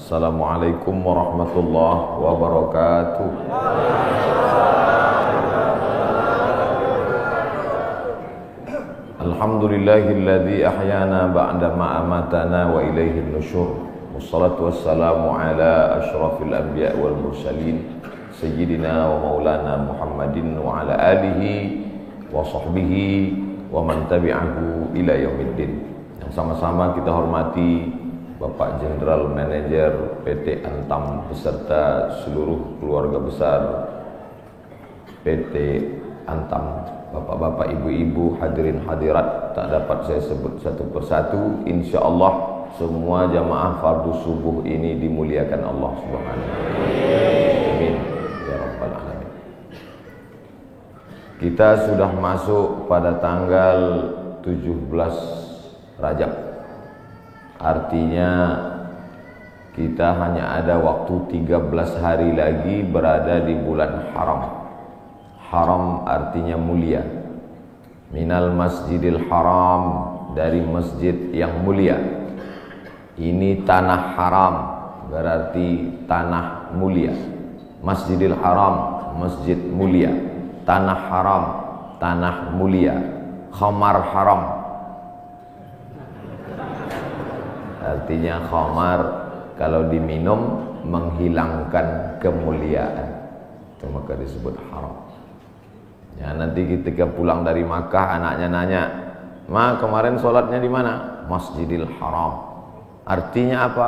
Assalamualaikum warahmatullahi wabarakatuh. Alhamdulillahilladzi ahyana ba'dama amatana wa ilaihin nusyur. Wassalatu wassalamu ala asyrafil anbiya wal mursalin sayyidina wa maulana Muhammadin wa ala alihi wa sahbihi wa man tabi'ahu ila yaumiddin. Yang sama-sama kita hormati Bapak Jenderal Manajer PT Antam beserta seluruh keluarga besar PT Antam, bapak-bapak, ibu-ibu, hadirin hadirat, tak dapat saya sebut satu persatu. Insya Allah semua jamaah fardu subuh ini dimuliakan Allah Subhanahu wa Ta'ala. Amin ya rabbal alamin. Kita sudah masuk pada tanggal 17 Rajab. Artinya kita hanya ada waktu 13 hari lagi berada di bulan haram. Haram artinya mulia. Minal masjidil haram, dari masjid yang mulia. Ini tanah haram, berarti tanah mulia. Masjidil haram, masjid mulia. Tanah haram, tanah mulia. Khamar haram, artinya khamar kalau diminum menghilangkan kemuliaan, itu maka disebut haram. Ya, nanti ketika pulang dari Makkah anaknya nanya, "Ma, kemarin sholatnya di mana?" Masjidil Haram. Artinya apa?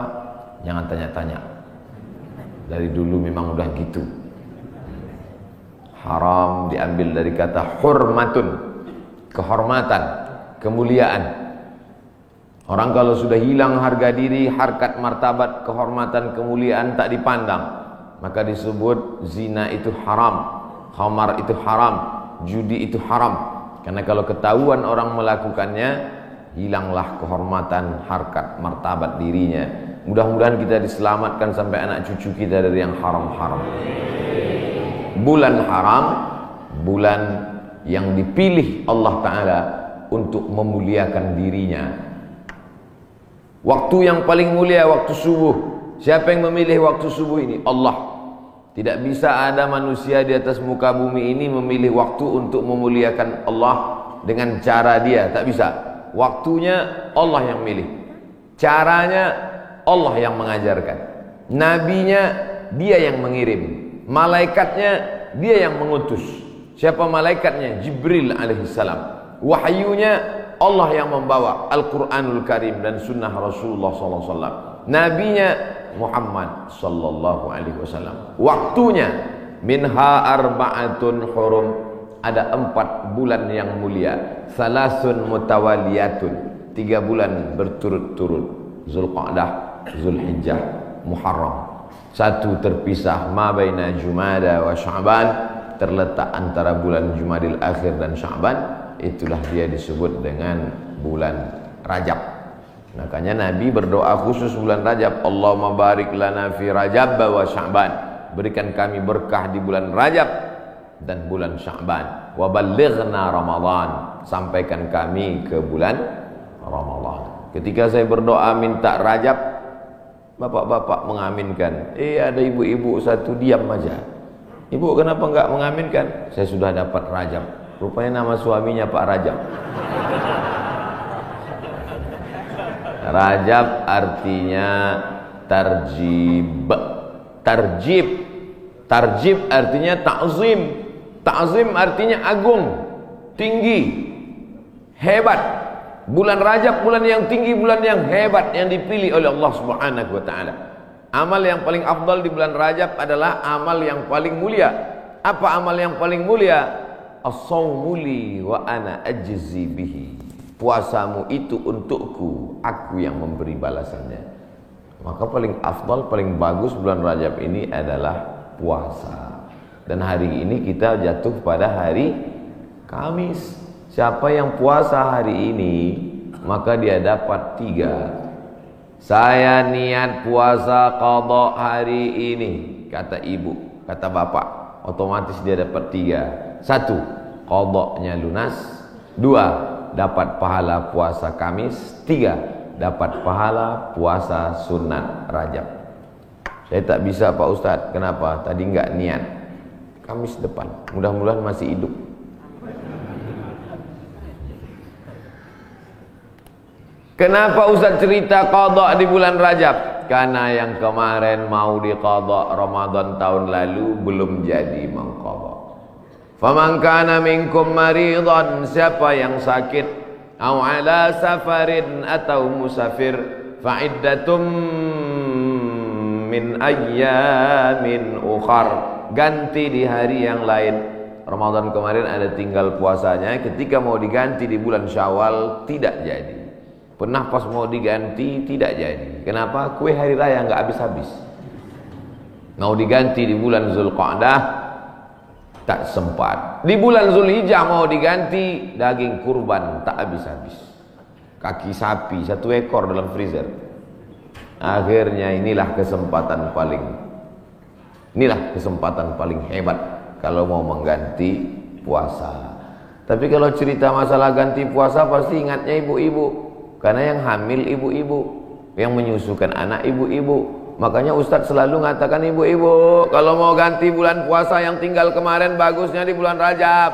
Jangan tanya-tanya. Dari dulu memang udah gitu. Haram diambil dari kata hurmatun, kehormatan, kemuliaan. Orang kalau sudah hilang harga diri, harkat, martabat, kehormatan, kemuliaan tak dipandang, maka disebut zina itu haram, khamar itu haram, judi itu haram. Karena kalau ketahuan orang melakukannya, hilanglah kehormatan, harkat, martabat dirinya. Mudah-mudahan kita diselamatkan sampai anak cucu kita dari yang haram-haram. Bulan haram, bulan yang dipilih Allah Ta'ala untuk memuliakan dirinya. Waktu yang paling mulia waktu subuh. Siapa yang memilih waktu subuh ini? Allah. Tidak bisa ada manusia di atas muka bumi ini memilih waktu untuk memuliakan Allah dengan cara dia. Tak bisa. Waktunya Allah yang milih. Caranya Allah yang mengajarkan. Nabinya dia yang mengirim. Malaikatnya dia yang mengutus. Siapa malaikatnya? Jibril alaihissalam. Wahyunya Allah yang membawa Al-Quranul Karim dan sunnah Rasulullah SAW. Nabinya Muhammad sallallahu alaihi wasallam. Waktunya minha arba'atun hurum, ada 4 bulan yang mulia. Salasun mutawaliyatun, 3 bulan berturut-turut. Zulqa'dah, Zulhijjah, Muharram. 1 terpisah, ma baina Jumada wa Sya'ban, terletak antara bulan Jumadil Akhir dan Sya'ban. Itulah dia disebut dengan bulan Rajab. Makanya Nabi berdoa khusus bulan Rajab, Allahumma barik lana fi Rajab wa Sya'ban, berikan kami berkah di bulan Rajab dan bulan Sya'ban. Wa ballighna Ramadan, sampaikan kami ke bulan Ramadan. Ketika saya berdoa minta Rajab, bapak-bapak mengaminkan. Ada ibu-ibu satu diam aja. Ibu kenapa enggak mengaminkan? Saya sudah dapat Rajab. Rupanya nama suaminya Pak Rajab. Rajab artinya tarjib. Tarjib. Tarjib artinya ta'zim. Ta'zim artinya agung, tinggi, hebat. Bulan Rajab bulan yang tinggi, bulan yang hebat, yang dipilih oleh Allah Subhanahu wa Ta'ala. Amal yang paling afdal di bulan Rajab adalah amal yang paling mulia. Apa amal yang paling mulia? As-sawmu li wa ana ajzi bihi. Puasamu itu untukku, aku yang memberi balasannya. Maka paling afdal, paling bagus bulan Rajab ini adalah puasa. Dan hari ini kita jatuh pada hari Kamis. Siapa yang puasa hari ini, maka dia dapat 3. Saya niat puasa qadha hari ini, kata ibu, kata bapak, otomatis dia dapat 3. 1, qadhanya lunas. 2, dapat pahala puasa Kamis. 3, dapat pahala puasa sunat Rajab. Saya tak bisa Pak Ustadz. Kenapa? Tadi nggak niat. Kamis depan. Mudah-mudahan masih hidup. Kenapa Ustadz cerita qadha di bulan Rajab? Karena yang kemarin mau diqadha Ramadan tahun lalu belum jadi mengqadha. Faman kana minkum maridan, siapa yang sakit, au ala safarin atau musafir, fa iddatum min ayyamin ukhar, ganti di hari yang lain. Ramadan kemarin ada tinggal puasanya, ketika mau diganti di bulan Syawal tidak jadi. Pernah pas mau diganti tidak jadi. Kenapa? Kue hari raya nggak habis-habis. Mau diganti di bulan Zulqa'dah tak sempat. Di bulan Zulhijjah mau diganti, daging kurban tak habis-habis. Kaki sapi 1 ekor dalam freezer. Akhirnya inilah kesempatan paling hebat kalau mau mengganti puasa. Tapi kalau cerita masalah ganti puasa pasti ingatnya ibu-ibu. Karena yang hamil ibu-ibu, yang menyusukan anak ibu-ibu. Makanya Ustadz selalu mengatakan ibu-ibu, kalau mau ganti bulan puasa yang tinggal kemarin bagusnya di bulan Rajab.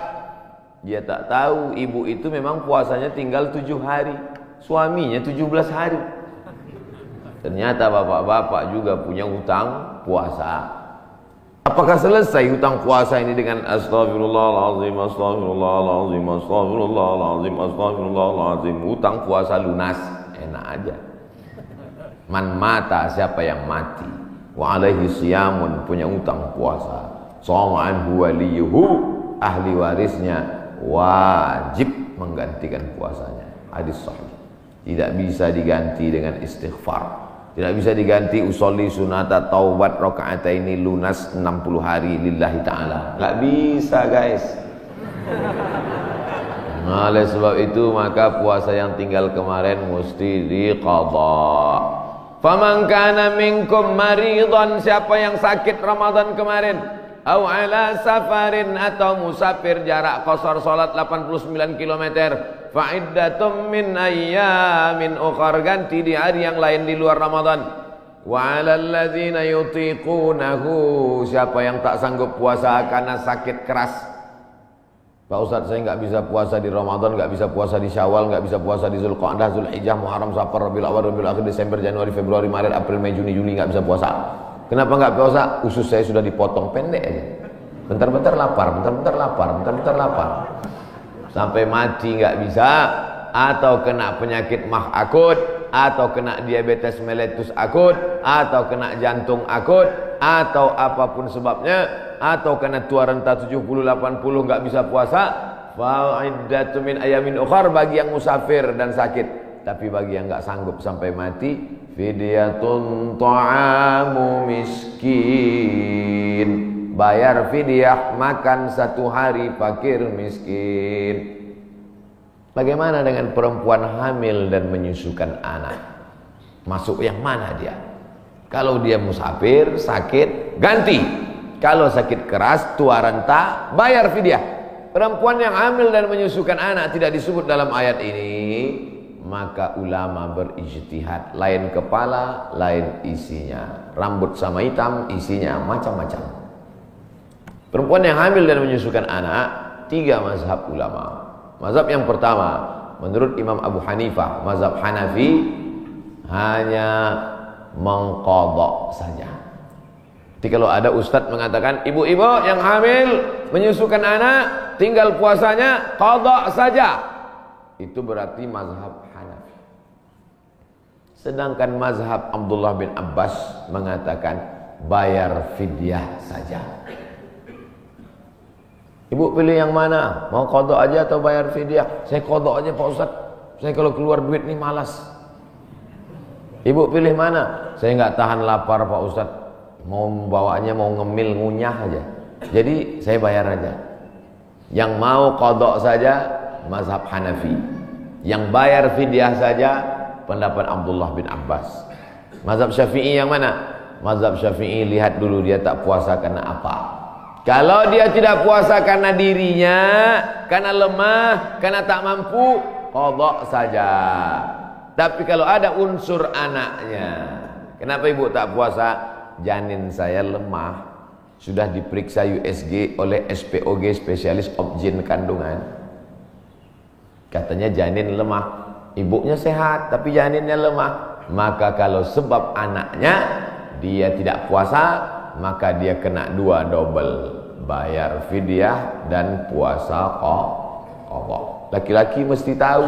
Dia tak tahu ibu itu memang puasanya tinggal 7 hari, suaminya 17 hari. Ternyata bapak-bapak juga punya hutang puasa. Apakah selesai hutang puasa ini dengan astagfirullahaladzim, astagfirullahaladzim, astagfirullahaladzim, astagfirullahaladzim? Hutang puasa lunas, enak aja. Man mata, siapa yang mati, wa alaihi siyamun, punya hutang puasa, shoma anhu waliyuhu, ahli warisnya wajib menggantikan puasanya. Hadis sahih. Tidak bisa diganti dengan istighfar. Tidak bisa diganti usolli sunata taubat rakaataini lunas 60 hari lillahi ta'ala. Nggak bisa guys. Nah, oleh sebab itu maka puasa yang tinggal kemarin mesti diqadha. Faman kana minkum maridan, siapa yang sakit Ramadan kemarin, au ala safarin atau musafir, jarak qasar salat 89 km, fa iddatum min ayyamin ukhar, ganti di hari yang lain di luar Ramadan. Wa 'alal ladzina yutiqunahu, siapa yang tak sanggup puasa karena sakit keras. Pak Ustadz, saya nggak bisa puasa di Ramadan, nggak bisa puasa di Syawal, nggak bisa puasa di Zulqa'dah, Zulhijjah, Muharram, Safar, Rabiul Awal, Rabiul Akhir, Desember, Januari, Februari, Maret, April, Mei, Juni, Juli, nggak bisa puasa. Kenapa nggak puasa? Usus saya sudah dipotong pendek aja. Bentar-bentar lapar, bentar-bentar lapar, bentar-bentar lapar. Sampai mati nggak bisa, atau kena penyakit mah akut, atau kena diabetes mellitus akut, atau kena jantung akut, atau apapun sebabnya, atau kena tua renta 70-80 nggak bisa puasa. Fa'iddatu min ayamin ukhar, bagi yang musafir dan sakit. Tapi bagi yang nggak sanggup sampai mati, fidyatun ta'amu miskin, bayar fidyah makan 1 hari fakir miskin. Bagaimana dengan perempuan hamil dan menyusukan anak? Masuk yang mana dia? Kalau dia musafir, sakit, ganti. Kalau sakit keras, tua renta, bayar fidyah. Perempuan yang hamil dan menyusukan anak tidak disebut dalam ayat ini, maka ulama berijtihad, lain kepala, lain isinya. Rambut sama hitam, isinya macam-macam. Perempuan yang hamil dan menyusukan anak, 3 mazhab ulama. Mazhab yang pertama, menurut Imam Abu Hanifah, mazhab Hanafi, hanya mengqadha saja. Jadi kalau ada ustadz mengatakan, ibu-ibu yang hamil menyusukan anak, tinggal puasanya qadha saja, itu berarti mazhab Hanafi. Sedangkan mazhab Abdullah bin Abbas mengatakan bayar fidyah saja. Ibu pilih yang mana? Mau qadha aja atau bayar fidyah? Saya qadha aja Pak Ustadz. Saya kalau keluar duit nih malas. Ibu pilih mana? Saya nggak tahan lapar Pak Ustadz. Mau bawanya mau ngemil ngunyah aja. Jadi saya bayar aja. Yang mau qadha saja mazhab Hanafi. Yang bayar fidyah saja pendapat Abdullah bin Abbas. Mazhab Syafi'i yang mana? Mazhab Syafi'i lihat dulu dia tak puasa karena apa. Kalau dia tidak puasa karena dirinya, karena lemah, karena tak mampu, qadha saja. Tapi kalau ada unsur anaknya, kenapa ibu tak puasa? janin saya lemah. Sudah diperiksa USG oleh SPOG, spesialis obgyn kandungan. Katanya janin lemah. Ibunya sehat tapi janinnya lemah. Maka kalau sebab anaknya dia tidak puasa, maka dia kena 2 double, bayar fidyah dan puasa qadha. Laki-laki mesti tahu.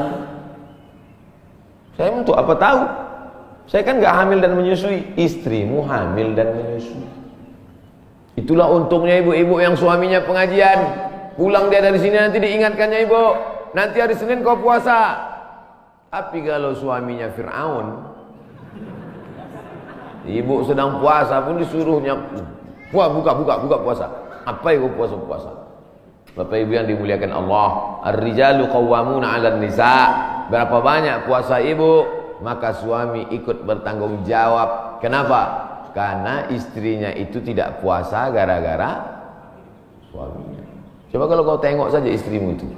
Saya untuk apa tahu? Saya kan nggak hamil dan menyusui. Istrimu hamil dan menyusui. Itulah untungnya ibu-ibu yang suaminya pengajian. Pulang dia dari sini nanti diingatkannya, ibu, nanti hari Senin kau puasa. Tapi kalau suaminya Fir'aun, ibu sedang puasa pun disuruhnya buka puasa. Apa itu puasa? Bapak Ibu yang dimuliakan Allah, ar-rijalu qawwamuna 'alan nisa. Berapa banyak puasa ibu, maka suami ikut bertanggung jawab. Kenapa? Karena istrinya itu tidak puasa gara-gara suaminya. Coba kalau kau tengok saja istrimu itu.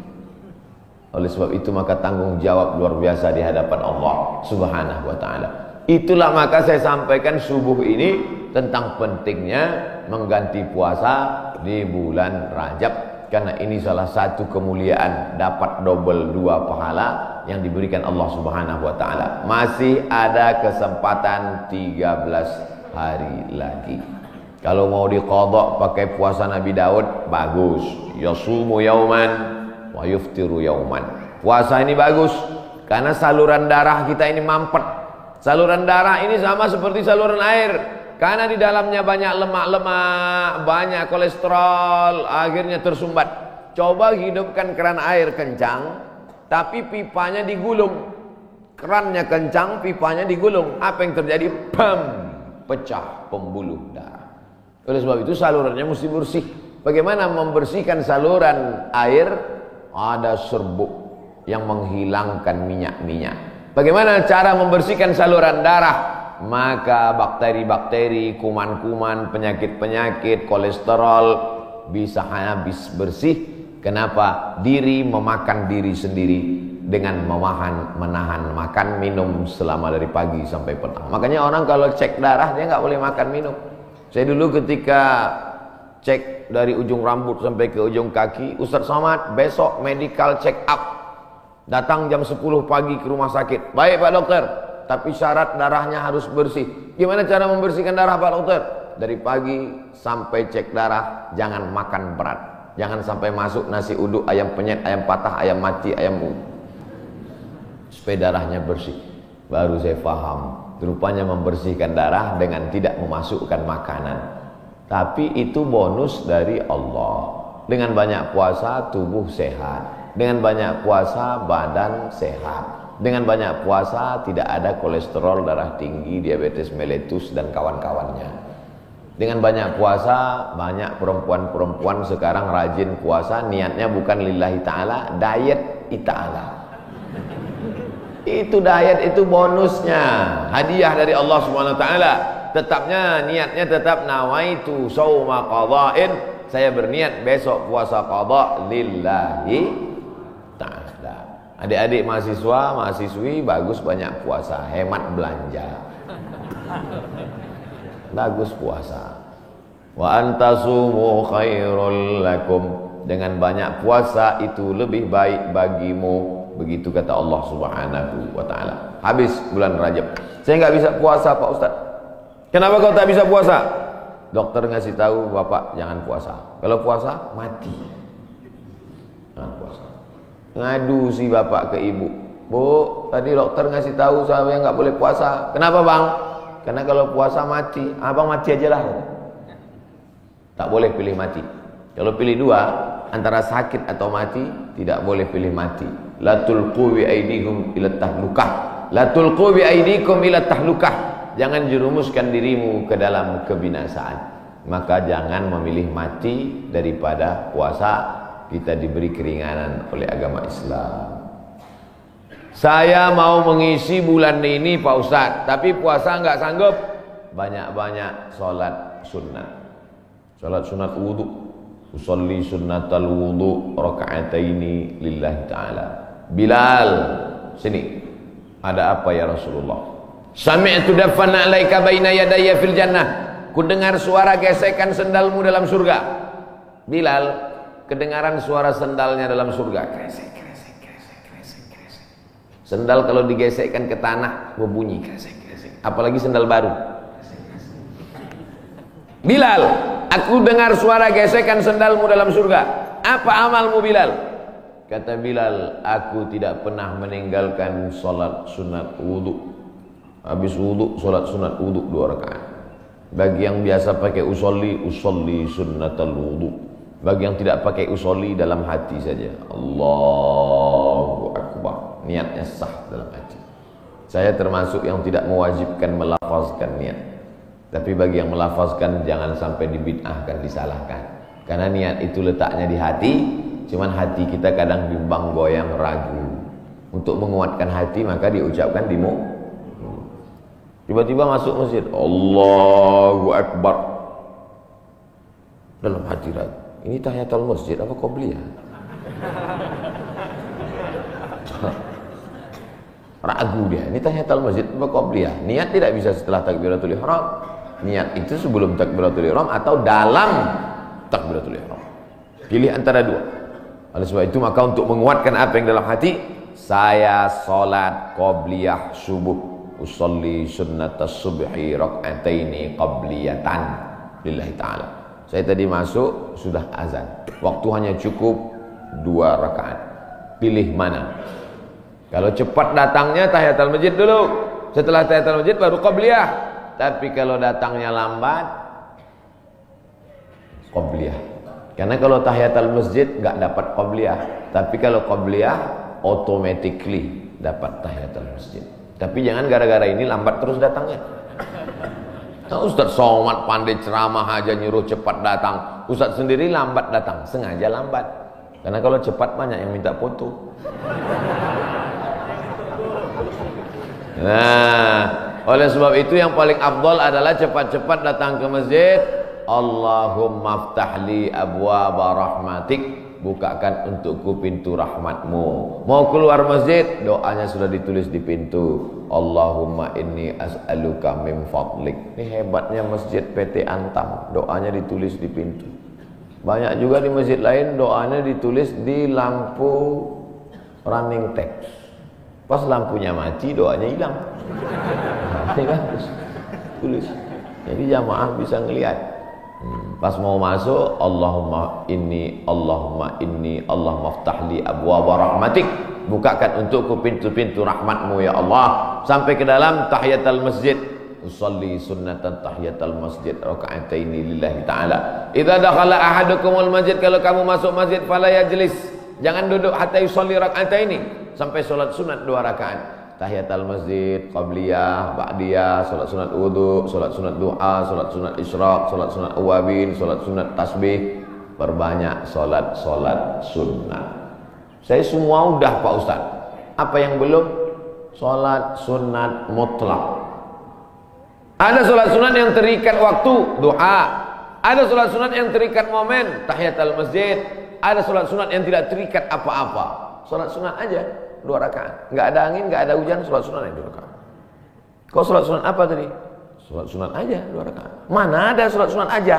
Oleh sebab itu maka tanggung jawab luar biasa di hadapan Allah Subhanahu wa taala. Itulah maka saya sampaikan subuh ini tentang pentingnya mengganti puasa di bulan Rajab, karena ini salah satu kemuliaan, dapat double 2 pahala yang diberikan Allah Subhanahu wa taala. Masih ada kesempatan 13 hari lagi. Kalau mau diqadha pakai puasa Nabi Daud, bagus. Yasumu yauman wa yuftiru yauman. Puasa ini bagus karena saluran darah kita ini mampet. Saluran darah ini sama seperti saluran air, karena di dalamnya banyak lemak-lemak, banyak kolesterol, akhirnya tersumbat. Coba hidupkan keran air kencang, tapi pipanya digulung. Kerannya kencang, pipanya digulung. Apa yang terjadi? Bam! Pecah pembuluh darah. Oleh sebab itu salurannya mesti bersih. Bagaimana membersihkan saluran air? Ada serbuk yang menghilangkan minyak-minyak. Bagaimana cara membersihkan saluran darah? Maka bakteri-bakteri, kuman-kuman, penyakit-penyakit, kolesterol bisa habis bersih. Kenapa? Diri memakan diri sendiri dengan menahan makan minum selama dari pagi sampai petang. Makanya orang kalau cek darah dia nggak boleh makan minum. Saya dulu ketika cek dari ujung rambut sampai ke ujung kaki, Ustaz Somad besok medical check up, datang jam 10 pagi ke rumah sakit. Baik Pak Dokter, tapi syarat darahnya harus bersih. Gimana cara membersihkan darah Pak Dokter? Dari pagi sampai cek darah jangan makan berat, jangan sampai masuk nasi uduk, ayam penyet, ayam patah, ayam mati, ayam supaya darahnya bersih. Baru saya paham, rupanya membersihkan darah dengan tidak memasukkan makanan. Tapi itu bonus dari Allah. Dengan banyak puasa tubuh sehat, dengan banyak puasa badan sehat, dengan banyak puasa tidak ada kolesterol darah tinggi, diabetes mellitus dan kawan-kawannya. Dengan banyak puasa, banyak perempuan-perempuan sekarang rajin puasa, niatnya bukan lillahi ta'ala, diet ta'ala. Itu diet, itu bonusnya, hadiah dari Allah Subhanahu wa taala. Tetapnya niatnya tetap nawaitu shauma qadha'in, saya berniat besok puasa qadha lillahi ta'ala. Adik-adik mahasiswa, mahasiswi bagus banyak puasa, hemat belanja. Bagus puasa. Wa antasumu khairul lakum, dengan banyak puasa itu lebih baik bagimu. Begitu kata Allah Subhanahu wa taala. Habis bulan Rajab, saya nggak bisa puasa Pak Ustaz. Kenapa kau tak bisa puasa? Dokter ngasih tahu Bapak jangan puasa. Kalau puasa mati. Jangan puasa. Ngadu si Bapak ke ibu. Bu, tadi dokter ngasih tahu saya nggak boleh puasa. Kenapa Bang? Karena kalau puasa mati. Abang mati aja lah. Tak boleh pilih mati. Kalau pilih dua, antara sakit atau mati, tidak boleh pilih mati. La tulqu bi aydikum ila tahlukah. La tulqu bi aydikum ila tahlukah. Jangan jerumuskan dirimu ke dalam kebinasaan. Maka jangan memilih mati daripada puasa. Kita diberi keringanan oleh agama Islam. Saya mau mengisi bulan ini Pak Ustadz, tapi puasa nggak sanggup. Banyak-banyak sholat sunnah. Sholat sunat wudu. Usolli sunnatal wudu raka'ataini lillahi ta'ala. Bilal, sini. Ada apa ya Rasulullah? Sami'tu dafana alaika baina yadayya fil jannah. Ku dengar suara gesekan sendalmu dalam surga. Bilal, kedengaran suara sendalnya dalam surga. Kresek, kresek, kresek, kresek, kresek. Sendal kalau digesekkan ke tanah berbunyi kresek, kresek. Apalagi sendal baru. Bilal, aku dengar suara gesekan sendalmu dalam surga. Apa amalmu Bilal? Kata Bilal, aku tidak pernah meninggalkan solat sunat wudu. Habis wudu, solat sunat wudu 2 rakaat. Bagi yang biasa pakai usolli sunnatal wudu. Bagi yang tidak pakai usolli, dalam hati saja. Allahu Akbar. Niatnya sah dalam hati. Saya termasuk yang tidak mewajibkan melafazkan niat. Tapi bagi yang melafazkan, jangan sampai dibid'ahkan, disalahkan. Karena niat itu letaknya di hati. Cuman hati kita kadang bimbang, goyang, ragu. Untuk menguatkan hati maka diucapkan di mulut. Tiba-tiba masuk masjid, Allahu Akbar. Dalam hati ragu, ini tahiyatul masjid apa qobliyah? Ragu dia, ini tahiyatul masjid apa qobliyah? Niat tidak bisa setelah takbiratul ihram. Niat itu sebelum takbiratul ihram atau dalam takbiratul ihram. Pilih antara dua. Oleh sebab itu maka untuk menguatkan apa yang dalam hati, saya salat qobliyah subuh. Usolli sunnatas subhi rak'ataini qabliyatan lillahi ta'ala. Saya tadi masuk sudah azan. Waktu hanya cukup 2 rakaat. Pilih mana? Kalau cepat datangnya tahiyatul masjid dulu. Setelah tahiyatul masjid baru qabliyah. Tapi kalau datangnya lambat, qabliyah. Karena kalau tahiyatul masjid enggak dapat qabliyah. Tapi kalau qabliyah automatically dapat tahiyatul masjid. Tapi jangan gara-gara ini lambat terus datangnya. Nah, Ustaz Somad pandai ceramah aja nyuruh cepat datang. Ustaz sendiri lambat datang, sengaja lambat. Karena kalau cepat banyak yang minta foto. Nah, oleh sebab itu yang paling afdal adalah cepat-cepat datang ke masjid. Allahumma ftahli abwaaba rahmatik. Bukakan untukku pintu rahmatmu. Mau keluar masjid, doanya sudah ditulis di pintu. Allahumma inni as'aluka min fadlik. Ini hebatnya masjid PT Antam, doanya ditulis di pintu. Banyak juga di masjid lain doanya ditulis di lampu running text. Pas lampunya mati, doanya hilang. Ini kan tulis. Jadi jamaah bisa ngelihat. Pas mau masuk, Allahumma inni, Allahumma ftahli abwaaba rahmatik. Bukakan untukku pintu-pintu rahmatmu ya Allah. Sampai ke dalam tahiyatul masjid. Usolli sunnatan tahiyatul masjid raka'ataini lillahi ta'ala. Idza dakhala ahadukumul masjid, kalau kamu masuk masjid fala yajlis. Jangan duduk hatta yusolli raka'ataini, sampai salat sunat 2 rakaat. Tahiyatul masjid, qabliyah, ba'diyah, salat sunat wudu, salat sunat duha, salat sunat isyraq, salat sunat awabin, salat sunat tasbih. Perbanyak salat sunat. Saya semua udah Pak Ustaz. Apa yang belum? Salat sunat mutlak. Ada salat sunat yang terikat waktu, duha. Ada salat sunat yang terikat momen, tahiyatul masjid. Ada salat sunat yang tidak terikat apa-apa. Salat sunat aja 2 rakaat. Enggak ada angin, enggak ada hujan, salat sunat aja 2 rakaat. Kau salat sunat apa tadi? Salat sunat aja 2 rakaat. Mana ada salat sunat aja?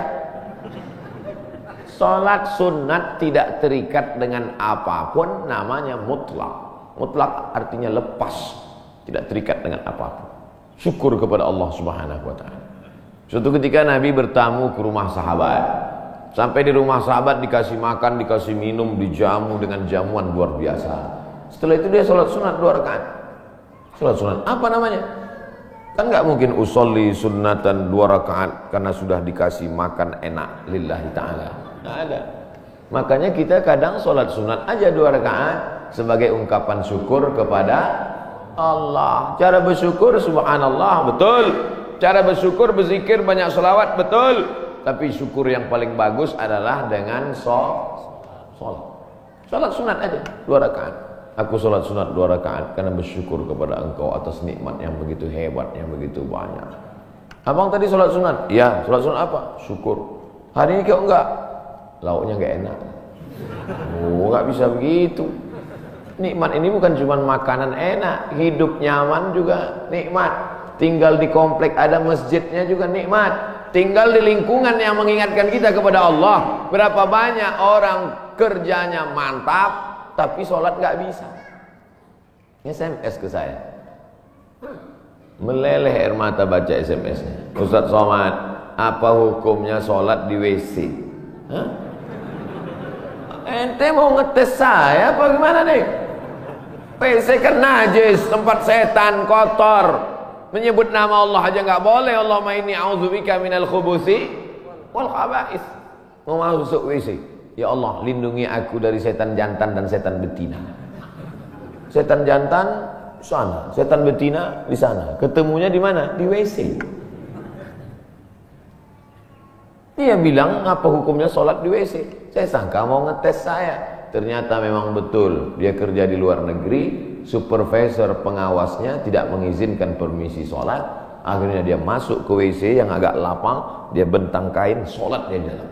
Salat sunat tidak terikat dengan apapun, namanya mutlak. Mutlak artinya lepas, tidak terikat dengan apapun. Syukur kepada Allah Subhanahu wa taala. Suatu ketika Nabi bertamu ke rumah sahabat. Sampai di rumah sahabat dikasih makan, dikasih minum, dijamu dengan jamuan luar biasa. Setelah itu dia salat sunat 2 rakaat. Salat sunat apa namanya? Kan enggak mungkin usolli sunnatan 2 rakaat karena sudah dikasih makan enak lillahi ta'ala. Enggak ada. Makanya kita kadang salat sunat aja 2 rakaat sebagai ungkapan syukur kepada Allah. Cara bersyukur subhanallah, betul. Cara bersyukur berzikir banyak selawat, betul. Tapi syukur yang paling bagus adalah dengan salat. Salat sunat aja 2 rakaat. Aku salat sunat 2 rakaat karena bersyukur kepada Engkau atas nikmat yang begitu hebat, yang begitu banyak. Abang tadi salat sunat? Ya, salat sunat apa? Syukur. Hari ini kau enggak? Lauknya enggak enak. Oh, enggak bisa begitu. Nikmat ini bukan cuma makanan enak, hidup nyaman juga nikmat. Tinggal di komplek ada masjidnya juga nikmat. tinggal di lingkungan yang mengingatkan kita kepada Allah. Berapa banyak orang kerjanya mantap tapi sholat nggak bisa. SMS ke saya, meleleh air mata baca SMS-nya. Ustaz Somad, apa hukumnya sholat di WC? Hah? Ente mau ngetes saya apa gimana nih? WC kan najis, tempat setan, kotor. Menyebut nama Allah aja nggak boleh. Allahumma inni a'udzubika minal khubuthi wal khaba'is. Mau masuk WC, ya Allah lindungi aku dari setan jantan dan setan betina. Setan jantan di sana, setan betina di sana. Ketemunya di mana? Di WC. Dia bilang apa hukumnya sholat di WC? Saya sangka mau ngetes saya. Ternyata memang betul, dia kerja di luar negeri. Supervisor pengawasnya tidak mengizinkan permisi sholat. Akhirnya dia masuk ke WC yang agak lapang, dia bentang kain, sholat di dalam.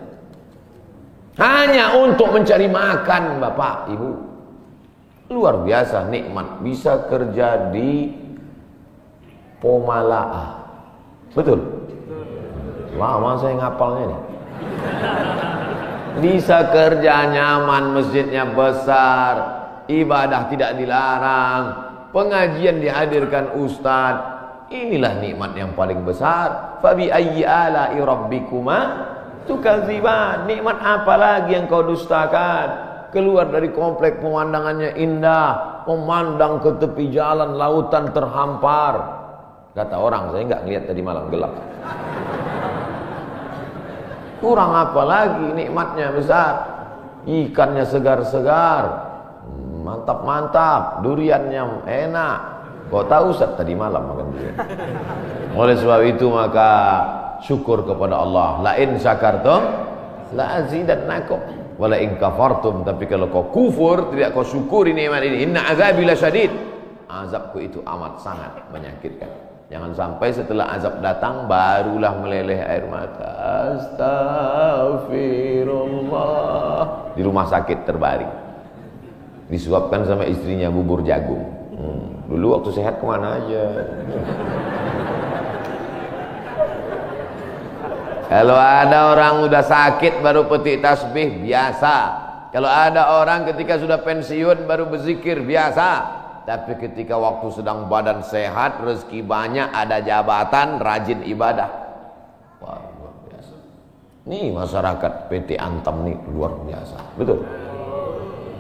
Hanya untuk mencari makan, Bapak Ibu. Luar biasa nikmat, bisa kerja di Pomala'a. Betul? Lama saya ngapalnya nih. Bisa kerja nyaman, masjidnya besar, ibadah tidak dilarang, pengajian dihadirkan ustaz. Inilah nikmat yang paling besar. Fabi ayyi ala'i rabbikuma tukadziban. Nikmat apa lagi yang kau dustakan? Keluar dari komplek pemandangannya indah, memandang ke tepi jalan, lautan terhampar. Kata orang, saya nggak ngeliat tadi malam gelap. Kurang apa lagi, nikmatnya besar. Ikannya segar-segar, mantap-mantap, duriannya enak. Kau tahu Ustaz tadi malam makan durian. Oleh sebab itu maka syukur kepada Allah. La in syakartum la azidannakum wa la in kafartum. Tapi kalau kau kufur, tidak kau syukuri nikmat ini, inna azabi lasyadid. Azabku itu amat sangat menyakitkan. Jangan sampai setelah azab datang barulah meleleh air mata. Astagfirullah. Di rumah sakit terbaring, disuapkan sama istrinya bubur jagung. Dulu waktu sehat kemana aja. Kalau ada orang udah sakit baru petik tasbih, biasa. Kalau ada orang ketika sudah pensiun baru berzikir, biasa. Tapi ketika waktu sedang badan sehat, rezeki banyak, ada jabatan, rajin ibadah, wah luar biasa. Nih masyarakat PT Antam nih luar biasa, betul.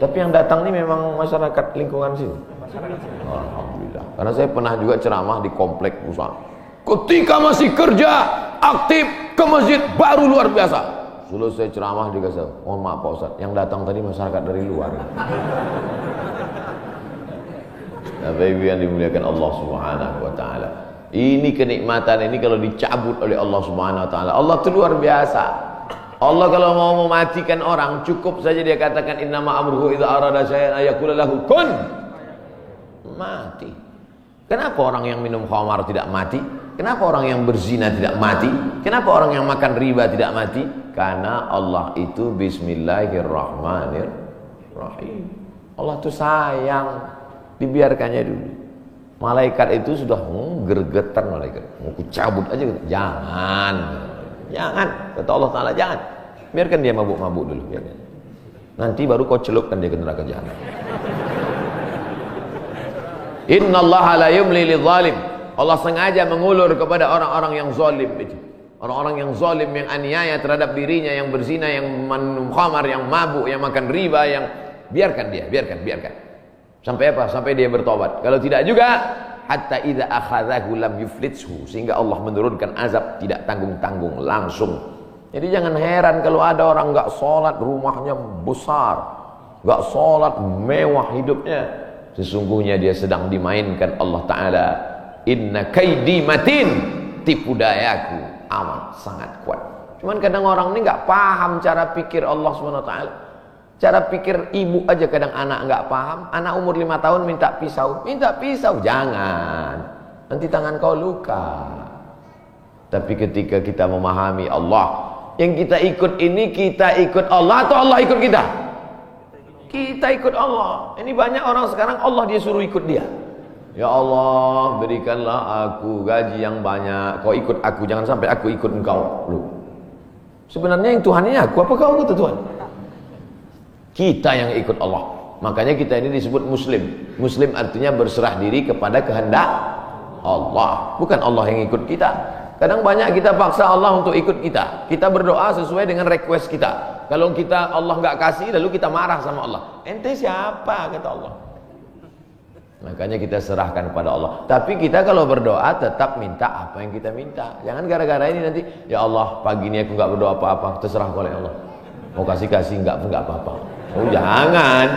Tapi yang datang nih memang masyarakat lingkungan sini. Alhamdulillah. Karena saya pernah juga ceramah di komplek perusahaan. Ketika masih kerja aktif ke masjid baru luar biasa. Selesai ceramah dikasih, mohon maaf Pak Ustaz, yang datang tadi masyarakat dari luar. Bapak Ibu yang dimuliakan Allah Subhanahu wa taala. Ini kenikmatan ini kalau dicabut oleh Allah Subhanahu wa taala, Allah itu luar biasa. Allah kalau mau mematikan orang cukup saja dia katakan innama amruhu idza arada syai'an ayaqula lahu kun, mati. Kenapa orang yang minum khamar tidak mati? Kenapa orang yang berzina tidak mati? Kenapa orang yang makan riba tidak mati? Karena Allah itu bismillahirrahmanirrahim. Allah itu sayang, dibiarkannya dulu. Malaikat itu sudah gergetan malaikat, mau cabut aja. Jangan, kata Allah Ta'ala, jangan. Biarkan dia mabuk-mabuk dulu, biarkan. Nanti baru kau celupkan dia ke neraka jahanam. Innallaha la yumli lidzalim. Allah sengaja mengulur kepada orang-orang yang zalim itu. Orang-orang yang zalim, yang aniaya terhadap dirinya, yang berzina, yang minum khamar, yang mabuk, yang makan riba, yang biarkan dia, biarkan. Sampai apa? Sampai dia bertobat. Kalau tidak juga, hatta idza akhadhahu lam yuflithu, sehingga Allah menurunkan azab tidak tanggung-tanggung langsung. Jadi jangan heran kalau ada orang enggak salat, rumahnya besar, enggak salat, mewah hidupnya. Sesungguhnya dia sedang dimainkan Allah Ta'ala. Inna kaidi matin, tipu dayaku amat sangat kuat. Cuman kadang orang ini enggak paham cara pikir Allah SWT. Cara pikir ibu aja kadang anak enggak paham. Anak umur 5 tahun minta pisau, jangan, nanti tangan kau luka. Tapi ketika kita memahami Allah, yang kita ikut ini, kita ikut Allah atau Allah ikut kita? Kita ikut Allah. Ini banyak orang sekarang Allah dia suruh ikut dia. Ya Allah, berikanlah aku gaji yang banyak. Kau ikut aku, jangan sampai aku ikut engkau. Loh. Sebenarnya yang Tuhan ini aku, apa kau kata Tuhan? Kita yang ikut Allah. Makanya kita ini disebut Muslim. Muslim artinya berserah diri kepada kehendak Allah, bukan Allah yang ikut kita. Kadang banyak kita paksa Allah untuk ikut kita. Kita berdoa sesuai dengan request kita. Kalau kita Allah nggak kasih, lalu kita marah sama Allah. Ente siapa, kata Allah. Makanya kita serahkan kepada Allah. Tapi kita kalau berdoa tetap minta apa yang kita minta. Jangan gara-gara ini nanti, ya Allah pagi ini aku nggak berdoa apa-apa, terserah oleh Allah. Mau kasih nggak apa-apa. Oh jangan.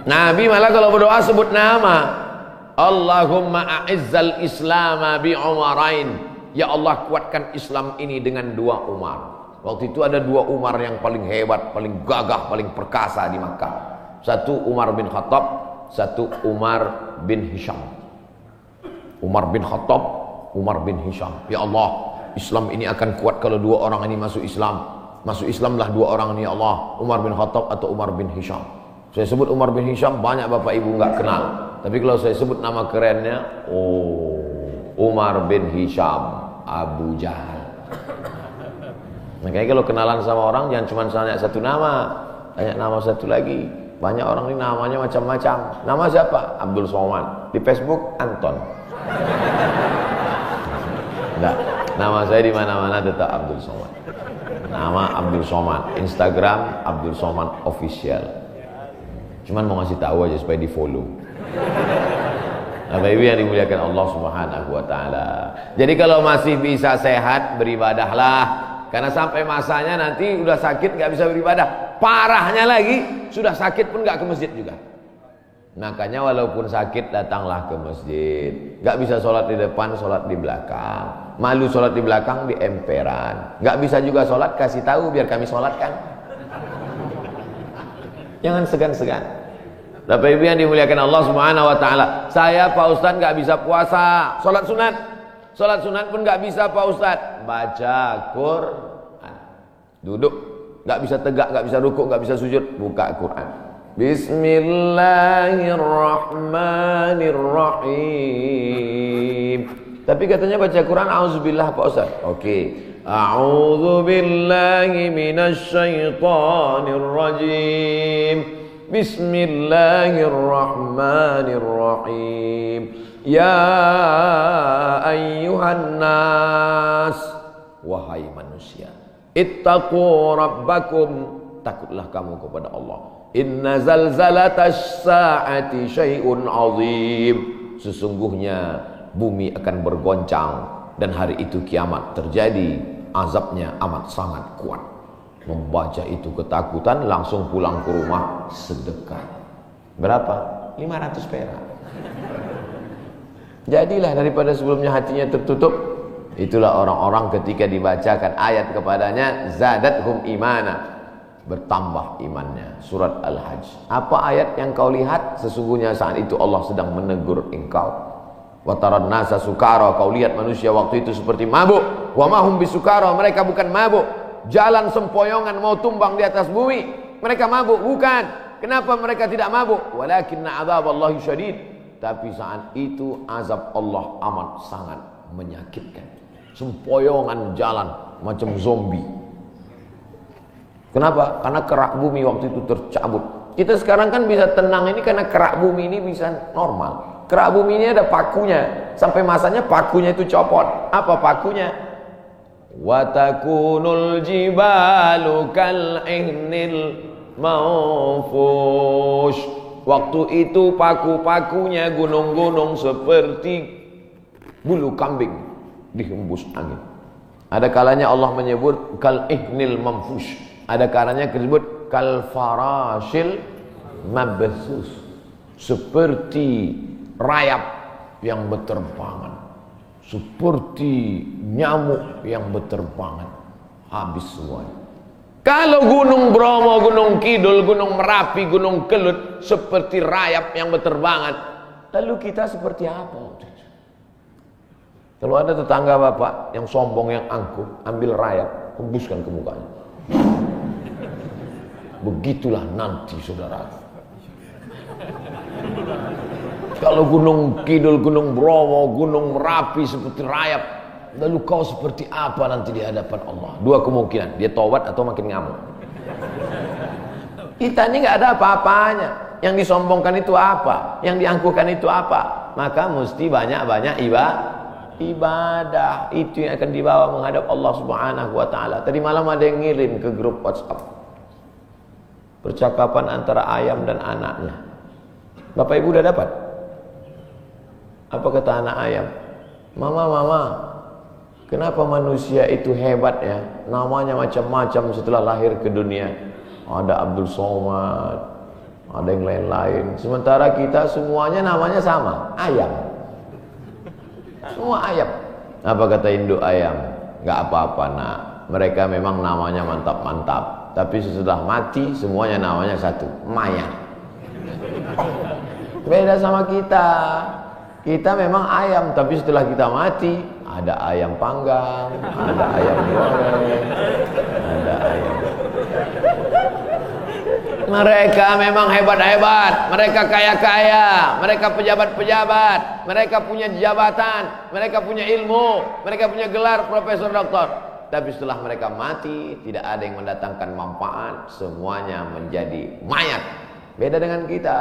Nabi malah kalau berdoa sebut nama. Allahumma a'izzal islama bi umarain. Ya Allah kuatkan Islam ini dengan 2 Umar. Waktu itu ada 2 Umar yang paling hebat, paling gagah, paling perkasa di Makkah. Satu Umar bin Khattab, satu Umar bin Hisham. Umar bin Khattab, Umar bin Hisham. Ya Allah, Islam ini akan kuat kalau 2 orang ini masuk Islam. Masuk Islamlah 2 orang ini ya Allah, Umar bin Khattab atau Umar bin Hisham. Saya sebut Umar bin Hisham, banyak bapak ibu nggak kenal. Tapi kalau saya sebut nama kerennya, Umar bin Hisham Abu Jahal. Makanya kalau kenalan sama orang jangan cuma tanya satu nama, tanya nama satu lagi. Banyak orang ini namanya macam-macam. Nama siapa? Abdul Somad. Di Facebook Anton. Enggak, nama saya di mana-mana tetap Abdul Somad. Nama Abdul Somad, Instagram Abdul Somad Official. Cuman mau ngasih tahu aja supaya di follow. Bapak Ibu yang dimuliakan Allah Subhanahu wa taala. Jadi kalau masih bisa sehat, beribadahlah. Karena sampai masanya nanti udah sakit nggak bisa beribadah. Parahnya lagi, sudah sakit pun nggak ke masjid juga. Makanya walaupun sakit datanglah ke masjid. Nggak bisa sholat di depan, sholat di belakang. Malu sholat di belakang di emperan. Nggak bisa juga sholat, kasih tahu biar kami sholatkan. Jangan segan-segan. Bapak Ibu yang dimuliakan Allah Subhanahu wa taala. Saya Pak Ustaz nggak bisa puasa, sholat sunat. Sholat sunat pun nggak bisa Pak Ustaz. Baca Quran. Duduk, nggak bisa tegak, nggak bisa rukuk, nggak bisa sujud, buka Quran. Bismillahirrahmanirrahim. Tapi katanya baca Quran auzubillah Pak Ustaz. Oke. A'udzubillahi minasyaitonirrajim. Bismillahirrahmanirrahim. Ya ayyuhan nas, wahai manusia, ittaqu rabbakum, takutlah kamu kepada Allah. Inna zalzalatas saati syai'un azim. Sesungguhnya bumi akan bergoncang dan hari itu kiamat terjadi, azabnya amat sangat kuat. Membaca itu ketakutan, langsung pulang ke rumah sedekah. Berapa? 500 perak. Jadilah daripada sebelumnya hatinya tertutup. Itulah orang-orang ketika dibacakan ayat kepadanya, zadathum imana, bertambah imannya. Surat Al-Hajj. Apa ayat yang kau lihat? Sesungguhnya saat itu Allah sedang menegur engkau. Wa taran nasa sukara, kau lihat manusia waktu itu seperti mabuk. Wa mahum bisukara, mereka bukan mabuk. Jalan sempoyongan mau tumbang di atas bumi, mereka mabuk? Bukan. Kenapa mereka tidak mabuk? Walakinna adzaballahi syadid. Tapi saat itu azab Allah amat sangat menyakitkan. Sempoyongan jalan macam zombie. Kenapa? Karena kerak bumi waktu itu tercabut. Kita sekarang kan bisa tenang ini karena kerak bumi ini bisa normal. Kerak bumi ini ada pakunya. Sampai masanya pakunya itu copot. Apa pakunya? Wa takunul jibalu kal ihnil manfush. Waktu itu paku-pakunya gunung-gunung seperti bulu kambing dihembus angin. Ada kalanya Allah menyebut kal ihnil manfush. Ada kalanya disebut kal farashil mabthus. Seperti rayap yang berterbangan. Seperti nyamuk yang berterbangan. Habis semuanya. Kalau Gunung Bromo, Gunung Kidul, Gunung Merapi, Gunung Kelut seperti rayap yang berterbangan, lalu kita seperti apa? Kalau ada tetangga bapak yang sombong, yang angkuh, ambil rayap, hembuskan ke mukanya. Begitulah nanti saudara. Kalau Gunung Kidul, Gunung Bromo, Gunung Merapi seperti rayap, lalu kau seperti apa nanti di hadapan Allah? Dua kemungkinan, dia taubat atau makin ngamuk. Kita ini nggak ada apa-apanya. Yang disombongkan itu apa? Yang diangkuhkan itu apa? Maka mesti banyak-banyak ibadah. Itu yang akan dibawa menghadap Allah Subhanahu wa taala. Tadi malam ada yang ngirim ke grup WhatsApp. Percakapan antara ayam dan anaknya. Bapak Ibu udah dapat? Apa kata anak ayam? Mama, kenapa manusia itu hebat ya? Namanya macam-macam setelah lahir ke dunia. Ada Abdul Somad, ada yang lain-lain. Sementara kita semuanya namanya sama, ayam. Semua ayam. Apa kata induk ayam? Gak apa-apa nak. Mereka memang namanya mantap-mantap. Tapi setelah mati semuanya namanya satu, mayat. Beda sama kita. Kita memang ayam, tapi setelah kita mati ada ayam panggang, ada ayam goreng, ada ayam. Mereka memang hebat-hebat, mereka kaya-kaya, mereka pejabat-pejabat, mereka punya jabatan, mereka punya ilmu, mereka punya gelar profesor doktor. Tapi setelah mereka mati, tidak ada yang mendatangkan manfaat, semuanya menjadi mayat. Beda dengan kita.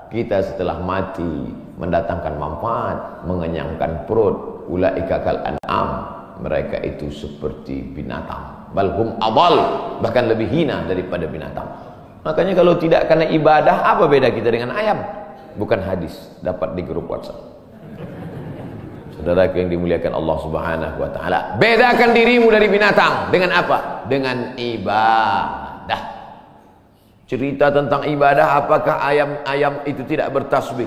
Kita setelah mati mendatangkan manfaat, mengenyangkan perut. Ulaika kal an'am, mereka itu seperti binatang. Balhum adall, bahkan lebih hina daripada binatang. Makanya kalau tidak karena ibadah, apa beda kita dengan ayam? Bukan hadis, dapat di grup WhatsApp. Saudara yang dimuliakan Allah Subhanahu wa taala, bedakan dirimu dari binatang dengan apa? Dengan ibadah. Cerita tentang ibadah, apakah ayam itu tidak bertasbih?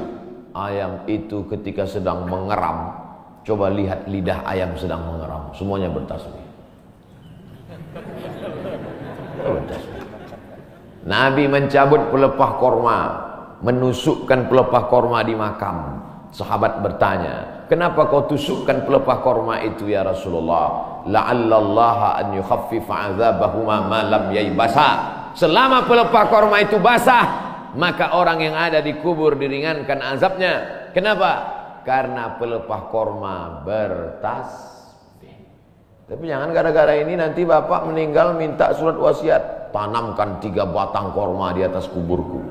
Ayam itu ketika sedang mengeram, coba lihat lidah ayam sedang mengeram, semuanya bertasbih. Nabi mencabut pelepah korma, menusukkan pelepah korma di makam. Sahabat bertanya, kenapa kau tusukkan pelepah korma itu ya Rasulullah? La'allallaha an yukhaffifa 'adzabahuma ma lam yaybasa. Selama pelepah korma itu basah, maka orang yang ada di kubur diringankan azabnya. Kenapa? Karena pelepah korma bertasbih. Tapi jangan gara-gara ini nanti bapak meninggal minta surat wasiat, tanamkan 3 batang korma di atas kuburku.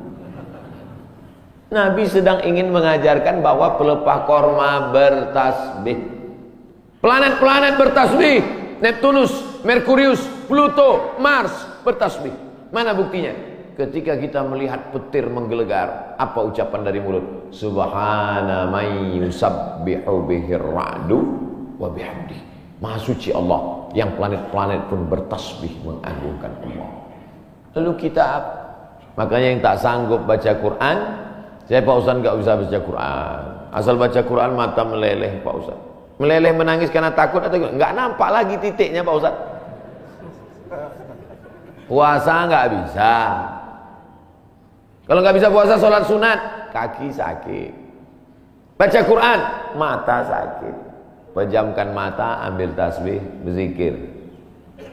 Nabi sedang ingin mengajarkan bahwa pelepah korma bertasbih. Planet-planet bertasbih. Neptunus, Merkurius, Pluto, Mars bertasbih. Mana buktinya? Ketika kita melihat petir menggelegar, apa ucapan dari mulut? Subhana man yusabbihu bihir ra'du wa bihamdi. Maha suci Allah, yang planet-planet pun bertasbih mengagungkan Allah. Lalu kita apa? Makanya yang tak sanggup baca Quran, saya Pak Ustaz gak bisa baca Quran. Asal baca Quran mata meleleh Pak Ustaz. Meleleh menangis karena takut atau enggak nampak lagi titiknya Pak Ustaz. Puasa nggak bisa. Kalau nggak bisa puasa, sholat sunat, kaki sakit. Baca Quran, mata sakit. Pejamkan mata, ambil tasbih, berzikir.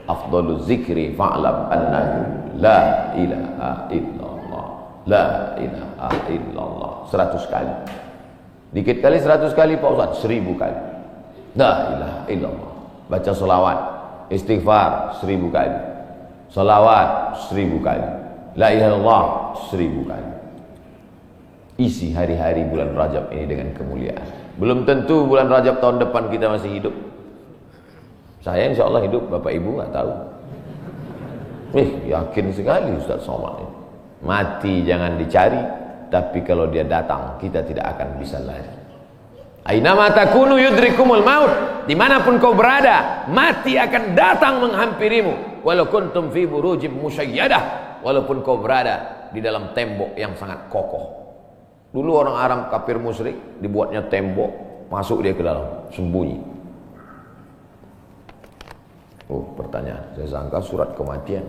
Afdalul zikri fa'lam annahu la ilaha illallah. La ilaha illallah. 100 kali. Dikit kali 100 kali Pak Ustaz, 1000 kali. La ilaha illallah. Baca sholawat, istighfar 1000 kali. Salawat 1000 kali. La ilaha illallah 1000 kali. Isi hari-hari bulan Rajab ini dengan kemuliaan. Belum tentu bulan Rajab tahun depan kita masih hidup. Saya insya Allah hidup, Bapak Ibu nggak tahu. Yakin sekali Ustaz Somad ini. Mati jangan dicari, tapi kalau dia datang kita tidak akan bisa lari. Ainama takunu yudrikumul maut. Dimanapun kau berada, mati akan datang menghampirimu. Walau kuntum fi burujim musyayyadah. Walaupun kau berada di dalam tembok yang sangat kokoh. Dulu orang Arab kafir musyrik dibuatnya tembok, masuk dia ke dalam, sembunyi. Oh, pertanyaan, saya sangka surat kematian.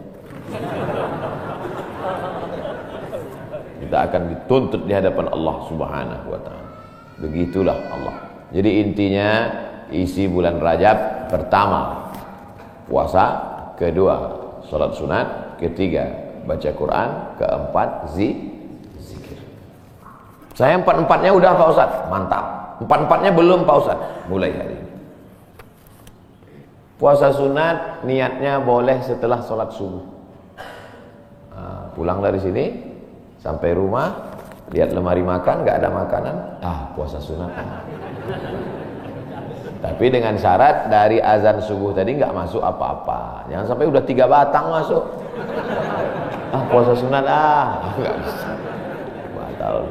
Kita akan dituntut di hadapan Allah Subhanahu wa taala. Begitulah Allah. Jadi intinya isi bulan Rajab, pertama puasa, kedua salat sunat, ketiga baca Quran, keempat zikir. Saya empat-empatnya udah Pak Ustaz. Mantap. Empat-empatnya belum Pak Ustaz. Mulai hari ini. Puasa sunat niatnya boleh setelah sholat subuh. Nah, pulang dari sini sampai rumah, lihat lemari makan, nggak ada makanan, puasa sunat. Tapi dengan syarat dari azan subuh tadi nggak masuk apa-apa. Jangan sampai udah 3 batang masuk. Puasa sunat nggak bisa. Batal.